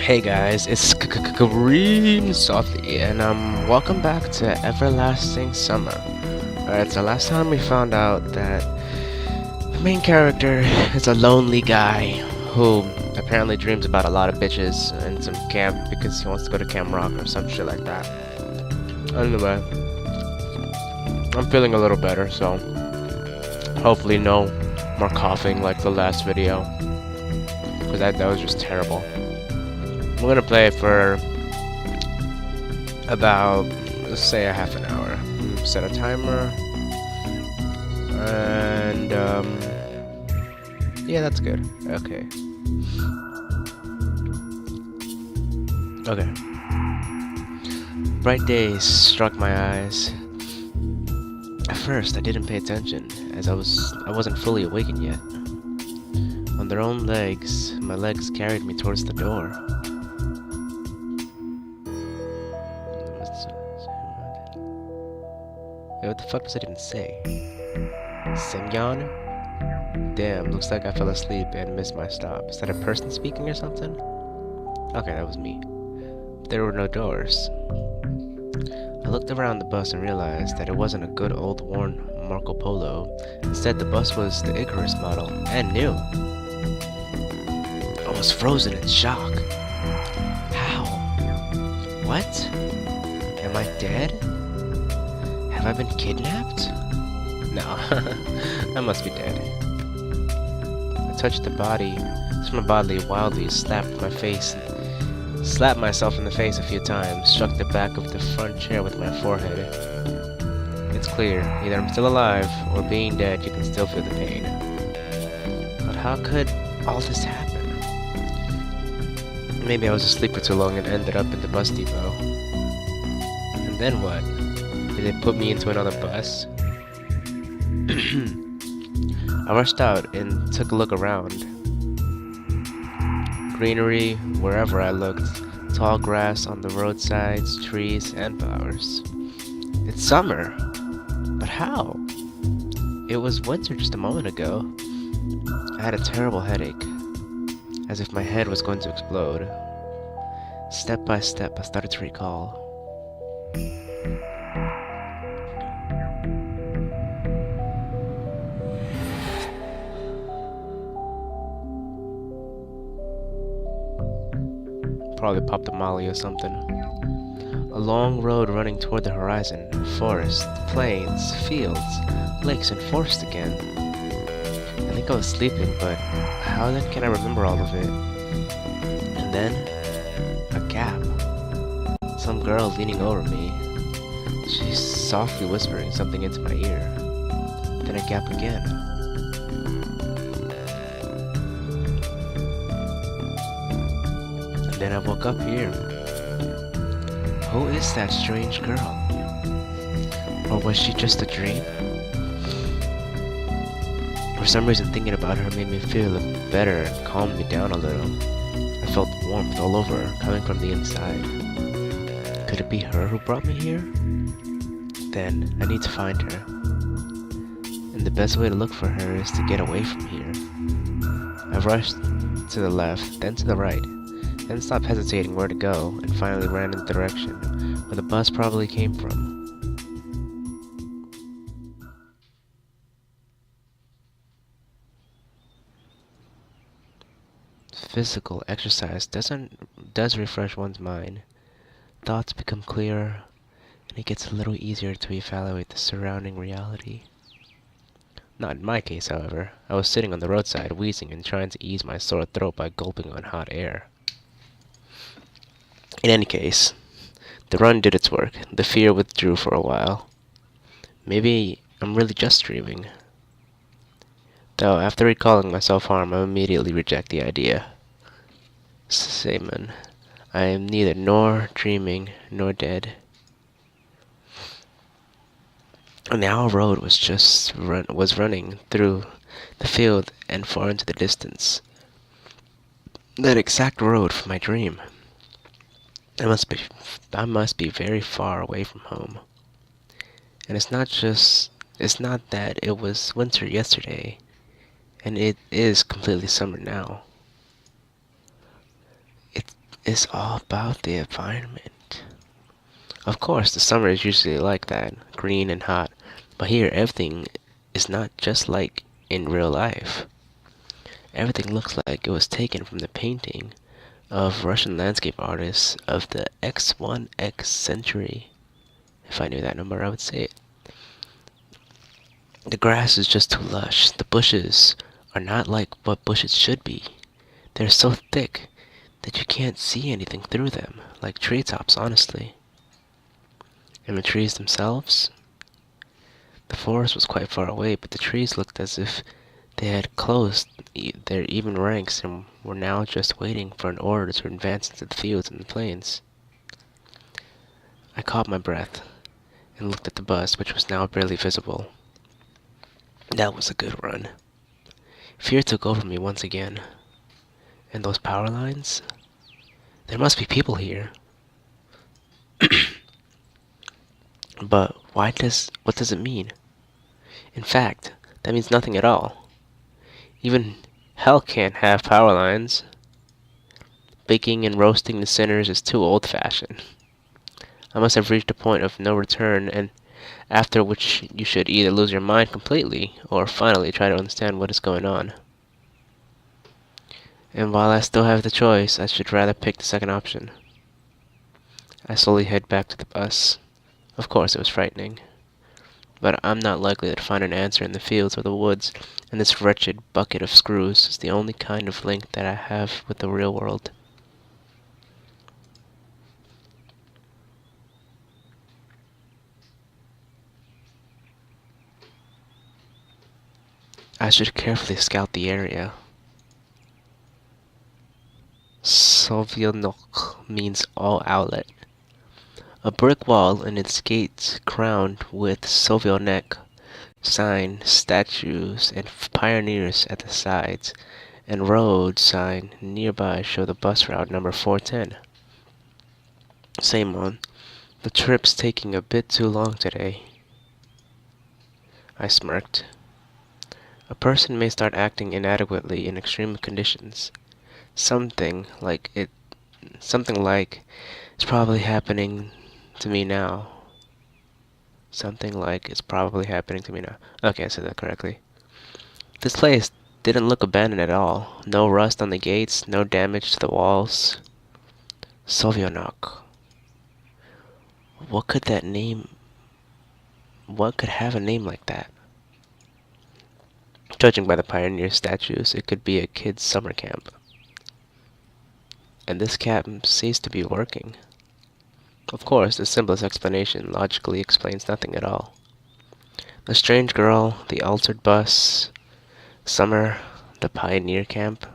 Hey guys, it's Kareem Softly, and welcome back to Everlasting Summer. Alright, so last time we found out that the main character is a lonely guy who apparently dreams about a lot of bitches and some camp because he wants to go to Camp Rock or some shit like that. Anyway, I'm feeling a little better, so hopefully no more coughing like the last video, because that was just terrible. We're gonna play for about, let's say, a half an hour. Set a timer, and yeah, that's good. Okay. Bright days struck my eyes. At first, I didn't pay attention, as I wasn't fully awakened yet. On their own legs, my legs carried me towards the door. What the fuck does it even say? Semyon? Damn, looks like I fell asleep and missed my stop. Is that a person speaking or something? Okay, that was me. But there were no doors. I looked around the bus and realized that it wasn't a good old worn Marco Polo. Instead, the bus was the Icarus model, and new. I was frozen in shock. How? What? Am I dead? Have I been kidnapped? No, I must be dead. I touched the body, my body wildly, slapped myself in the face a few times, struck the back of the front chair with my forehead. It's clear, either I'm still alive, or being dead, you can still feel the pain. But how could all this happen? Maybe I was asleep for too long and ended up at the bus depot. And then what? Did they put me into another bus? I rushed out and took a look around. Greenery wherever I looked, tall grass on the roadsides, trees, and flowers. It's summer, but how? It was winter just a moment ago. I had a terrible headache, as if my head was going to explode. Step by step, I started to recall. Probably popped a molly or something. A long road running toward the horizon. Forest, plains, fields, lakes, and forest again. I think I was sleeping, but how then can I remember all of it? And then, a gap. Some girl leaning over me. She's softly whispering something into my ear. Then a gap again. Then I woke up here. Who is that strange girl? Or was she just a dream? For some reason, thinking about her made me feel better and calmed me down a little. I felt warmth all over, coming from the inside. Could it be her who brought me here? Then I need to find her. And the best way to look for her is to get away from here. I rushed to the left, then to the right. Then stopped hesitating where to go, and finally ran in the direction where the bus probably came from. Physical exercise does refresh one's mind. Thoughts become clearer, and it gets a little easier to evaluate the surrounding reality. Not in my case, however. I was sitting on the roadside, wheezing and trying to ease my sore throat by gulping on hot air. In any case, the run did its work. The fear withdrew for a while. Maybe I'm really just dreaming. Though, after recalling my self-harm, I immediately reject the idea. Seaman, I am neither nor dreaming nor dead. A narrow road was running through the field and far into the distance. That exact road from my dream. I must be very far away from home. And it's not that it was winter yesterday, and it is completely summer now. is all about the environment. Of course, the summer is usually like that, green and hot, but here everything is not just like in real life. Everything looks like it was taken from the painting of Russian landscape artists of the X1X century. If I knew that number, I would say it. The grass is just too lush. The bushes are not like what bushes should be. They're so thick that you can't see anything through them, like treetops, honestly. And the trees themselves? The forest was quite far away, but the trees looked as if they had closed their even ranks and were now just waiting for an order to advance into the fields and the plains. I caught my breath and looked at the bus, which was now barely visible. That was a good run. Fear took over me once again. And those power lines? There must be people here. But what does it mean? In fact, that means nothing at all. Even hell can't have power lines. Baking and roasting the sinners is too old-fashioned. I must have reached a point of no return, and after which you should either lose your mind completely, or finally try to understand what is going on. And while I still have the choice, I should rather pick the second option. I slowly head back to the bus. Of course, it was frightening. But I'm not likely to find an answer in the fields or the woods, and this wretched bucket of screws is the only kind of link that I have with the real world. I should carefully scout the area. Sovielnok means all outlet. A brick wall and its gates crowned with Sovielnek sign, statues, and pioneers at the sides, and road sign nearby show the bus route number 410. Same one. The trip's taking a bit too long today. I smirked. A person may start acting inadequately in extreme conditions. Something like it's probably happening to me now. Something like it's probably happening to me now. Okay, I said that correctly. This place didn't look abandoned at all. No rust on the gates, no damage to the walls. Sovianok. What could have a name like that? Judging by the pioneer statues, it could be a kid's summer camp. And this camp seems to be working. Of course, the simplest explanation logically explains nothing at all. The strange girl, the altered bus, summer, the pioneer camp.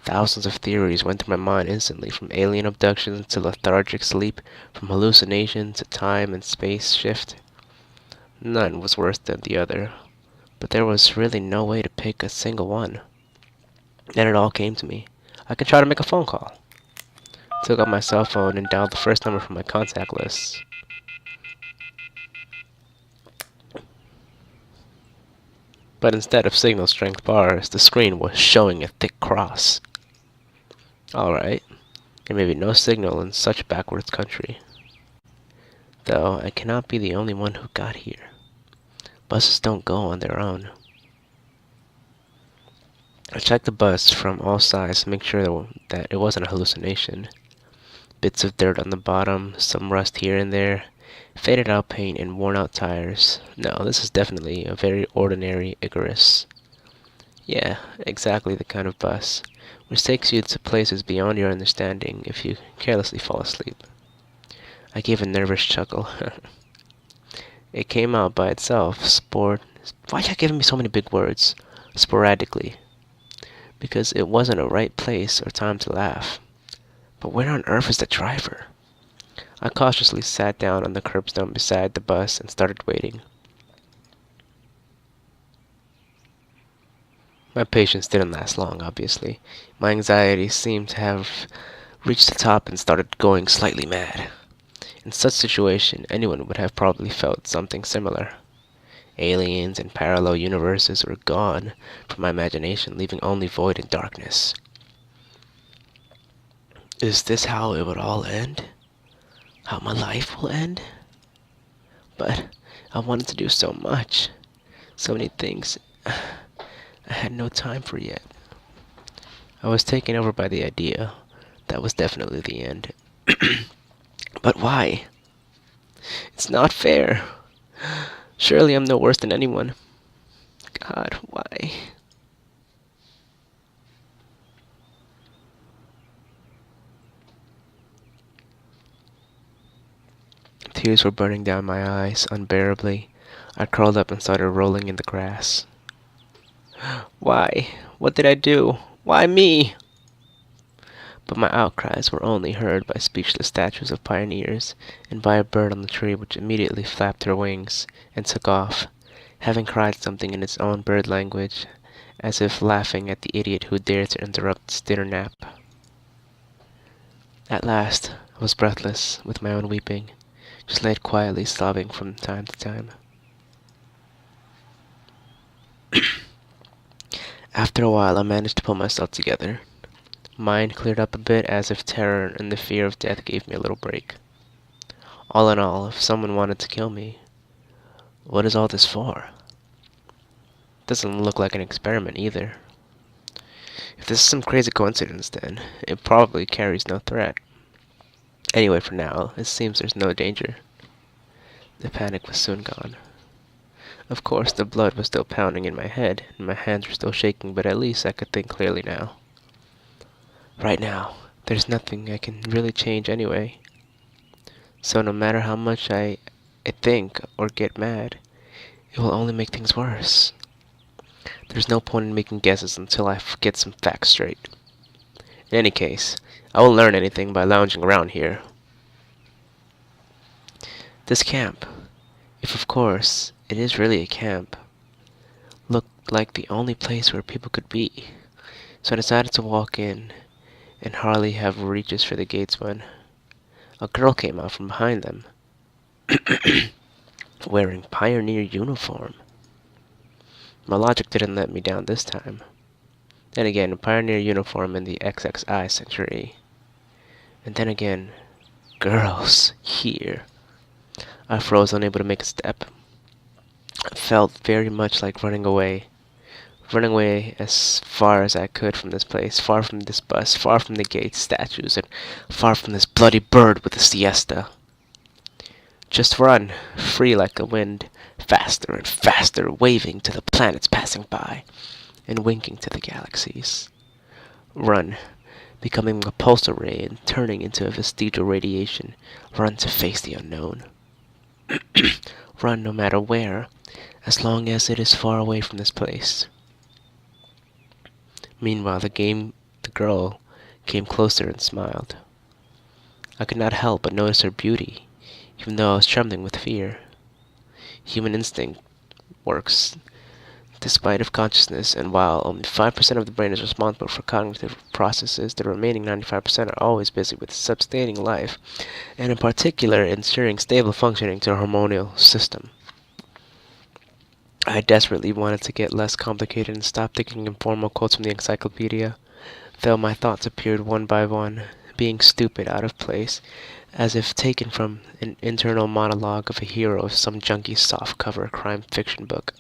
Thousands of theories went through my mind instantly, from alien abductions to lethargic sleep, from hallucination to time and space shift. None was worse than the other, but there was really no way to pick a single one. Then it all came to me. I could try to make a phone call. Took out my cell phone and dialed the first number from my contact list. But instead of signal strength bars, the screen was showing a thick cross. Alright, there may be no signal in such a backwards country. Though I cannot be the only one who got here. Buses don't go on their own. I checked the bus from all sides to make sure that it wasn't a hallucination. Bits of dirt on the bottom, some rust here and there, faded out paint and worn out tires. No, this is definitely a very ordinary Icarus. Yeah, exactly the kind of bus which takes you to places beyond your understanding if you carelessly fall asleep. I gave a nervous chuckle. It came out by itself, Why are you giving me so many big words? Sporadically. Because it wasn't a right place or time to laugh. But where on earth is the driver? I cautiously sat down on the curbstone beside the bus and started waiting. My patience didn't last long, obviously. My anxiety seemed to have reached the top and started going slightly mad. In such situation, anyone would have probably felt something similar. Aliens and parallel universes were gone from my imagination, leaving only void and darkness. Is this how it would all end? How my life will end? But I wanted to do so much. So many things I had no time for yet. I was taken over by the idea. That was definitely the end. But why? It's not fair. Surely I'm no worse than anyone. God, why? Tears were burning down my eyes unbearably. I curled up and started rolling in the grass. Why? What did I do? Why me? But my outcries were only heard by speechless statues of pioneers, and by a bird on the tree which immediately flapped her wings and took off, having cried something in its own bird language, as if laughing at the idiot who dared to interrupt its dinner nap. At last, I was breathless with my own weeping, just laid quietly sobbing from time to time. After a while, I managed to pull myself together. Mind cleared up a bit as if terror and the fear of death gave me a little break. All in all, if someone wanted to kill me, what is all this for? Doesn't look like an experiment either. If this is some crazy coincidence, then it probably carries no threat. Anyway, for now, it seems there's no danger. The panic was soon gone. Of course, the blood was still pounding in my head, and my hands were still shaking, but at least I could think clearly now. Right now, there's nothing I can really change anyway. So no matter how much I think or get mad, it will only make things worse. There's no point in making guesses until I get some facts straight. In any case, I won't learn anything by lounging around here. This camp, if of course it is really a camp, looked like the only place where people could be. So I decided to walk in and hardly have reaches for the gates when a girl came out from behind them, wearing pioneer uniform. My logic didn't let me down this time. Then again, a pioneer uniform in the XXI century. And then again, girls here. I froze, unable to make a step. I felt very much like running away. Running away as far as I could from this place, far from this bus, far from the gates, statues, and far from this bloody bird with a siesta. Just run, free like a wind, faster and faster, waving to the planets passing by, and winking to the galaxies. Run, becoming a pulsar ray and turning into a vestigial radiation. Run to face the unknown. Run no matter where, as long as it is far away from this place. Meanwhile, the girl came closer and smiled. I could not help but notice her beauty, even though I was trembling with fear. Human instinct works despite of consciousness, and while only 5% of the brain is responsible for cognitive processes, the remaining 95% are always busy with sustaining life, and in particular ensuring stable functioning to a hormonal system. I desperately wanted to get less complicated and stop thinking in formal quotes from the encyclopedia, though my thoughts appeared one by one, being stupid, out of place, as if taken from an internal monologue of a hero of some junky softcover crime fiction book.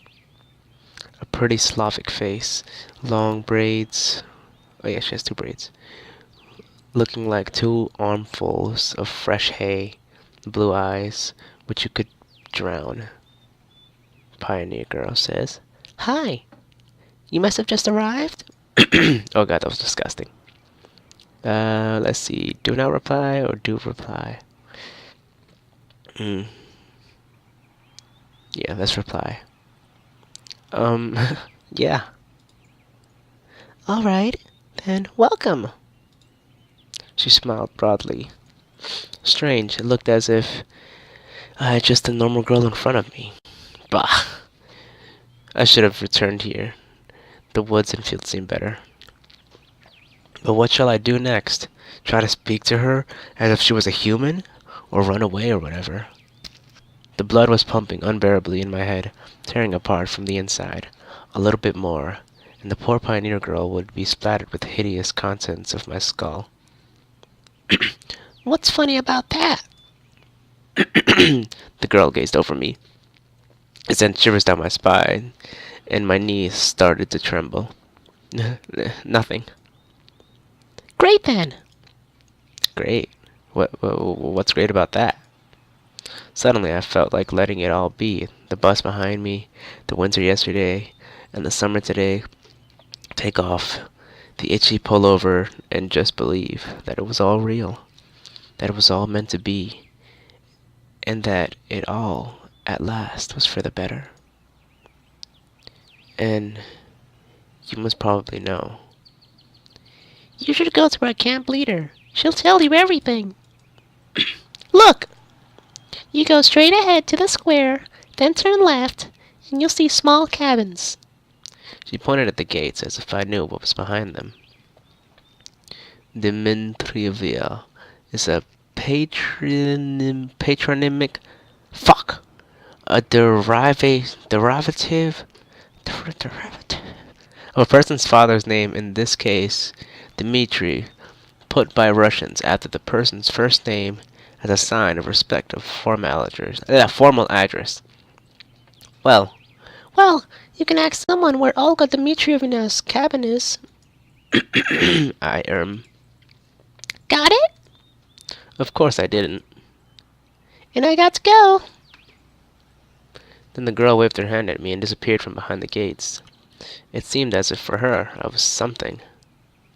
A pretty Slavic face, long braids, oh yeah, she has two braids, looking like two armfuls of fresh hay, blue eyes, which you could drown. Pioneer girl says, "Hi, you must have just arrived?" Oh god, that was disgusting. Let's see, do not reply or do reply. Yeah, let's reply. Yeah. Alright, then welcome. She smiled broadly. Strange, it looked as if I had just a normal girl in front of me. Bah! I should have returned here. The woods and fields seem better. But what shall I do next? Try to speak to her as if she was a human? Or run away or whatever? The blood was pumping unbearably in my head, tearing apart from the inside. A little bit more, and the poor pioneer girl would be splattered with the hideous contents of my skull. What's funny about that? The girl gazed over me. It sent shivers down my spine, and my knees started to tremble. Nothing. Great then. Great. What's great about that? Suddenly, I felt like letting it all be. The bus behind me, the winter yesterday, and the summer today. Take off the itchy pullover and just believe that it was all real, that it was all meant to be, and that it all, at last, was for the better. And you must probably know. You should go to our camp leader. She'll tell you everything. Look! You go straight ahead to the square, then turn left, and you'll see small cabins. She pointed at the gates as if I knew what was behind them. Dementrivia is a patronymic. Fuck! A derivative of a person's father's name, in this case, Dmitri, put by Russians after the person's first name as a sign of respect of formal address. Well, Well, you can ask someone where Olga Dmitrievna's cabin is. I Got it? Of course I didn't. And I got to go. Then the girl waved her hand at me and disappeared from behind the gates. It seemed as if for her I was something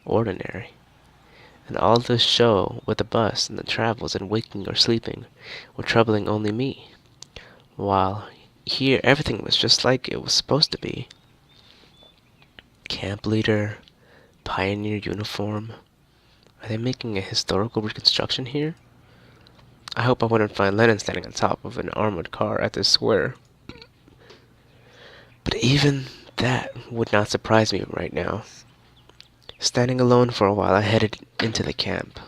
ordinary. And all this show with the bus and the travels and waking or sleeping were troubling only me. While here everything was just like it was supposed to be. Camp leader, pioneer uniform. Are they making a historical reconstruction here? I hope I wouldn't find Lenin standing on top of an armored car at this square. But even that would not surprise me right now. Standing alone for a while, I headed into the camp.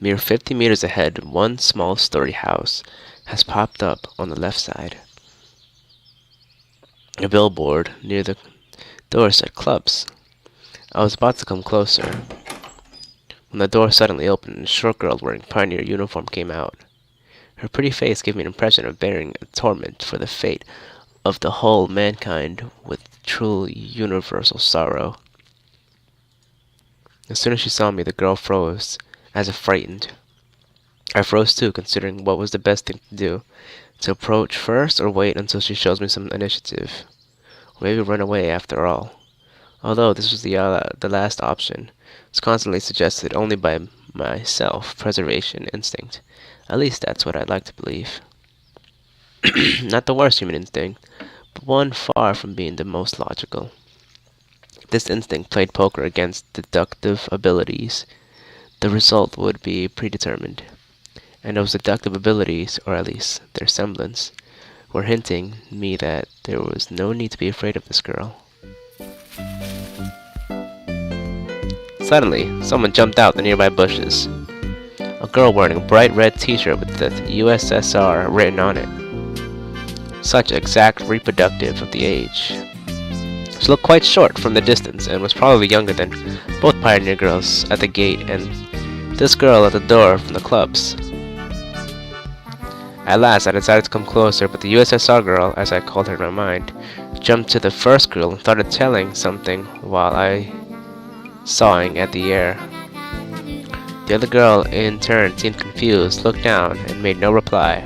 Mere 50 meters ahead, one small story house has popped up on the left side. A billboard near the door said clubs. I was about to come closer when the door suddenly opened and a short girl wearing pioneer uniform came out. Her pretty face gave me an impression of bearing a torment for the fate of the whole mankind with truly universal sorrow. As soon as she saw me, the girl froze, as if frightened. I froze too, considering what was the best thing to do, to approach first or wait until she shows me some initiative, or maybe run away after all. Although this was the last option, was constantly suggested only by my self-preservation instinct. At least that's what I'd like to believe. Not the worst human instinct, but one far from being the most logical. If this instinct played poker against deductive abilities, the result would be predetermined. And those deductive abilities, or at least their semblance, were hinting me that there was no need to be afraid of this girl. Suddenly, someone jumped out the nearby bushes. A girl wearing a bright red t-shirt with the USSR written on it. Such exact reproductive of the age. She looked quite short from the distance and was probably younger than both pioneer girls at the gate and this girl at the door from the clubs. At last I decided to come closer, but the USSR girl, as I called her in my mind, jumped to the first girl and started telling something while I sawing at the air. The other girl, in turn, seemed confused, looked down, and made no reply.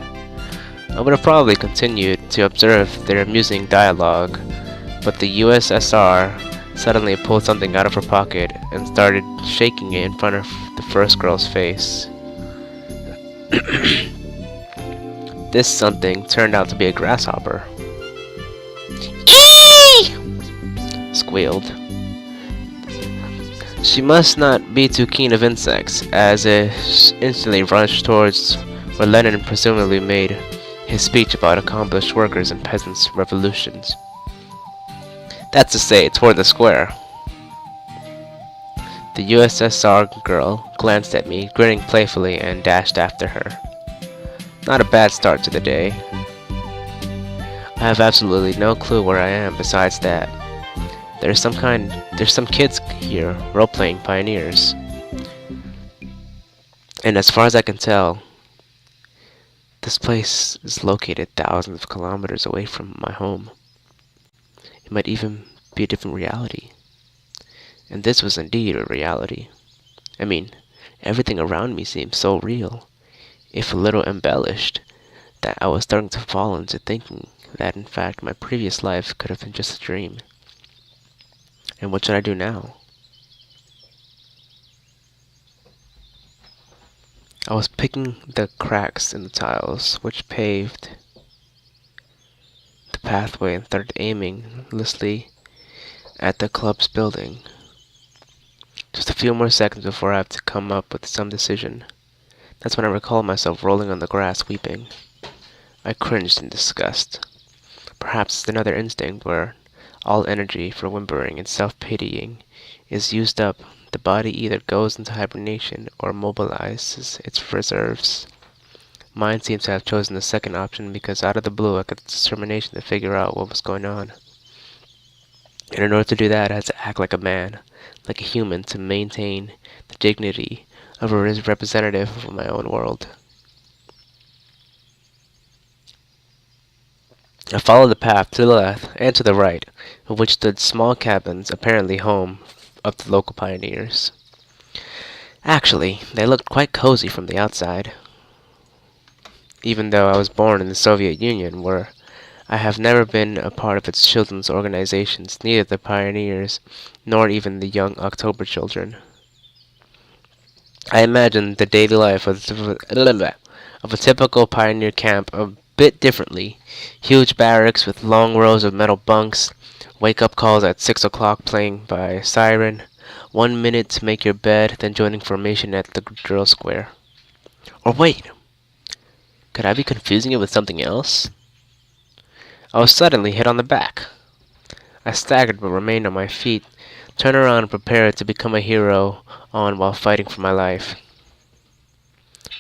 I would have probably continued to observe their amusing dialogue, but the USSR suddenly pulled something out of her pocket and started shaking it in front of the first girl's face. This something turned out to be a grasshopper. Eee! Squealed. She must not be too keen of insects, as it instantly rushed towards where Lenin presumably made his speech about accomplished workers and peasants' revolutions. That's to say, toward the square. The USSR girl glanced at me, grinning playfully, and dashed after her. Not a bad start to the day. I have absolutely no clue where I am besides that. There's some kids here role-playing pioneers. And as far as I can tell, this place is located thousands of kilometers away from my home. It might even be a different reality. And this was indeed a reality. I mean, everything around me seemed so real, if a little embellished, that I was starting to fall into thinking that in fact my previous life could have been just a dream. And what should I do now? I was picking the cracks in the tiles which paved the pathway and started aiming listlessly at the club's building. Just a few more seconds before I have to come up with some decision. That's when I recall myself rolling on the grass weeping. I cringed in disgust. Perhaps it's another instinct where all energy for whimpering and self-pitying is used up. The body either goes into hibernation or mobilizes its reserves. Mine seems to have chosen the second option because out of the blue I got the determination to figure out what was going on. And in order to do that, I had to act like a man, like a human, to maintain the dignity of a representative of my own world. I followed the path to the left and to the right, of which stood small cabins, apparently home of the local pioneers. Actually, they looked quite cozy from the outside, even though I was born in the Soviet Union, where I have never been a part of its children's organizations, neither the pioneers nor even the Young October children. I imagined the daily life of a typical pioneer camp a bit differently. Huge barracks with long rows of metal bunks, wake-up calls at 6 o'clock playing by siren, 1 minute to make your bed, then joining formation at the drill square. Or wait, could I be confusing it with something else? I was suddenly hit on the back. I staggered but remained on my feet, turned around and prepared to become a hero on while fighting for my life.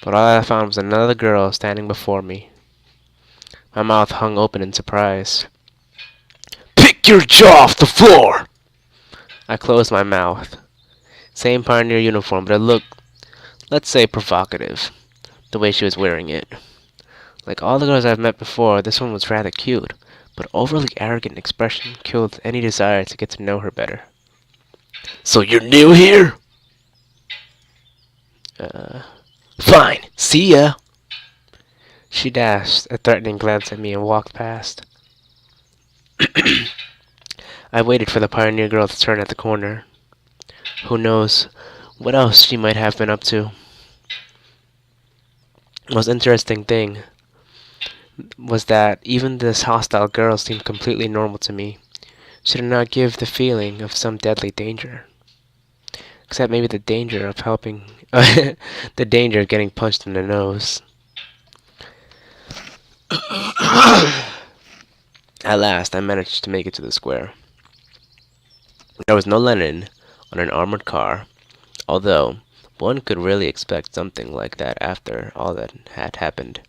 But all I found was another girl standing before me. My mouth hung open in surprise. "Pick your jaw off the floor!" I closed my mouth. Same pioneer uniform, but it looked, let's say, provocative, the way she was wearing it. Like all the girls I've met before, this one was rather cute, but overly arrogant expression killed any desire to get to know her better. "So you're new here?" Fine, see ya." She dashed a threatening glance at me and walked past. I waited for the pioneer girl to turn at the corner. Who knows what else she might have been up to. The most interesting thing was that even this hostile girl seemed completely normal to me. She did not give the feeling of some deadly danger. Except maybe the danger of the danger of getting punched in the nose. At last, I managed to make it to the square. There was no Lenin on an armored car, although one could really expect something like that after all that had happened.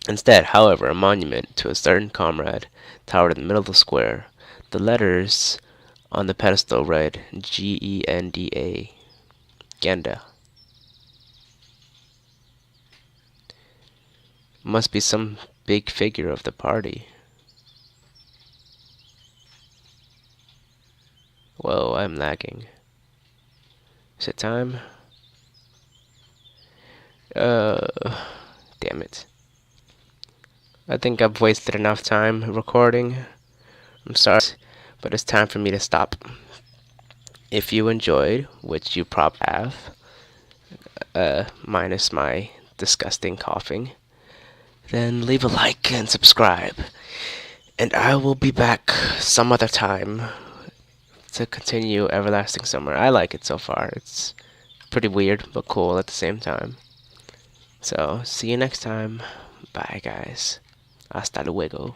Instead, however, a monument to a certain comrade towered in the middle of the square. The letters on the pedestal read Genda. Genda. Must be some big figure of the party. Whoa, I'm lagging. Is it time? Damn it. I think I've wasted enough time recording. I'm sorry, but it's time for me to stop. If you enjoyed, which you probably have, minus my disgusting coughing, then leave a like and subscribe. And I will be back some other time to continue Everlasting Summer. I like it so far. It's pretty weird, but cool at the same time. So, see you next time. Bye, guys. Hasta luego.